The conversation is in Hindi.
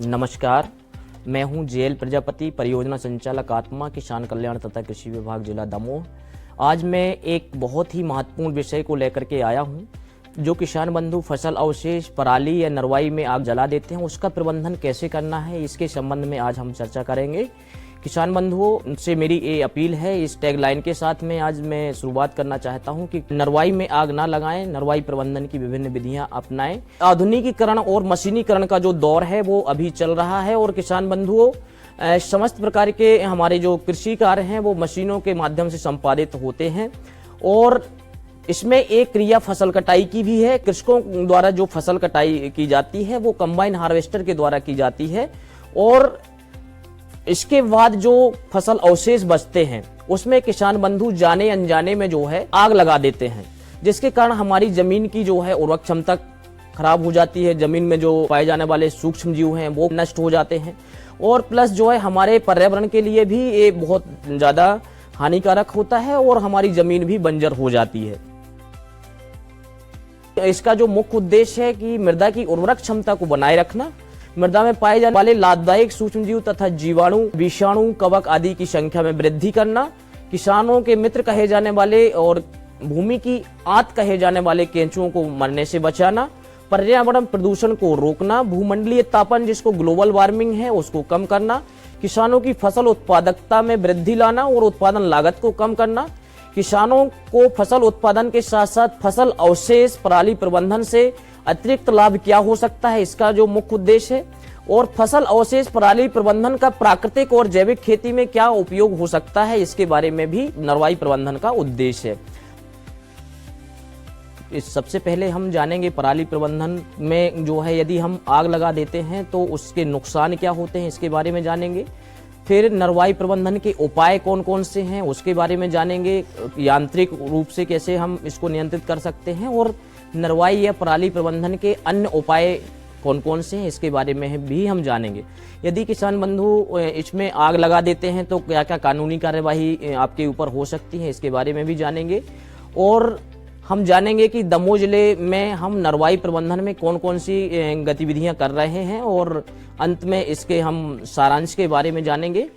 नमस्कार, मैं हूं जेएल प्रजापति, परियोजना संचालक आत्मा, किसान कल्याण तथा कृषि विभाग जिला दमोह। आज मैं एक बहुत ही महत्वपूर्ण विषय को लेकर के आया हूं। जो किसान बंधु फसल अवशेष पराली या नरवाई में आग जला देते हैं, उसका प्रबंधन कैसे करना है, इसके संबंध में आज हम चर्चा करेंगे। किसान बंधुओं से मेरी ये अपील है, इस टैगलाइन के साथ में आज मैं शुरुआत करना चाहता हूं कि नरवाई में आग ना लगाएं, नरवाई प्रबंधन की विभिन्न विधियां अपनाएं। आधुनिकीकरण और मशीनीकरण का जो दौर है वो अभी चल रहा है और किसान बंधुओं समस्त प्रकार के हमारे जो कृषि कार्य हैं वो मशीनों के माध्यम से संपादित होते हैं और इसमें एक क्रिया फसल कटाई की भी है। कृषकों द्वारा जो फसल कटाई की जाती है वो कंबाइन हार्वेस्टर के द्वारा की जाती है और इसके बाद जो फसल अवशेष बचते हैं उसमें किसान बंधु जाने अनजाने में जो है आग लगा देते हैं, जिसके कारण हमारी जमीन की जो है उर्वरक क्षमता खराब हो जाती है। जमीन में जो पाए जाने वाले सूक्ष्म जीव हैं वो नष्ट हो जाते हैं और प्लस जो है हमारे पर्यावरण के लिए भी ये बहुत ज्यादा हानिकारक होता है और हमारी जमीन भी बंजर हो जाती है। इसका जो मुख्य उद्देश्य है कि मृदा की उर्वरक क्षमता को बनाए रखना, मृदा में पाए जाने वाले लाभदायक सूक्ष्मजीव तथा जीवाणु, विषाणु, कवक आदि की संख्या में वृद्धि करना, किसानों के मित्र कहे जाने वाले और भूमि की आंत कहे जाने वाले केंचुओं को मरने से बचाना, पर्यावरण प्रदूषण को रोकना, भूमंडलीय तापन जिसको ग्लोबल वार्मिंग है उसको कम करना, किसानों की फसल उत्पादकता में वृद्धि लाना और उत्पादन लागत को कम करना, किसानों को फसल उत्पादन के साथ साथ फसल अवशेष पराली प्रबंधन से अतिरिक्त लाभ क्या हो सकता है, इसका जो मुख्य उद्देश्य है, और फसल अवशेष पराली प्रबंधन का प्राकृतिक और जैविक खेती में क्या उपयोग हो सकता है, इसके बारे में भी नरवाई प्रबंधन का उद्देश्य है। इस सबसे पहले हम जानेंगे पराली प्रबंधन में जो है यदि हम आग लगा देते हैं तो उसके नुकसान क्या होते हैं, इसके बारे में जानेंगे। फिर नरवाई प्रबंधन के उपाय कौन कौन से हैं उसके बारे में जानेंगे, यांत्रिक रूप से कैसे हम इसको नियंत्रित कर सकते हैं, और नरवाई या पराली प्रबंधन के अन्य उपाय कौन कौन से हैं इसके बारे में भी हम जानेंगे। यदि किसान बंधु इसमें आग लगा देते हैं तो क्या क्या कानूनी कार्यवाही आपके ऊपर हो सकती है, इसके बारे में भी जानेंगे। और हम जानेंगे कि दमोह जिले में हम नरवाई प्रबंधन में कौन कौन सी गतिविधियां कर रहे हैं और अंत में इसके हम सारांश के बारे में जानेंगे।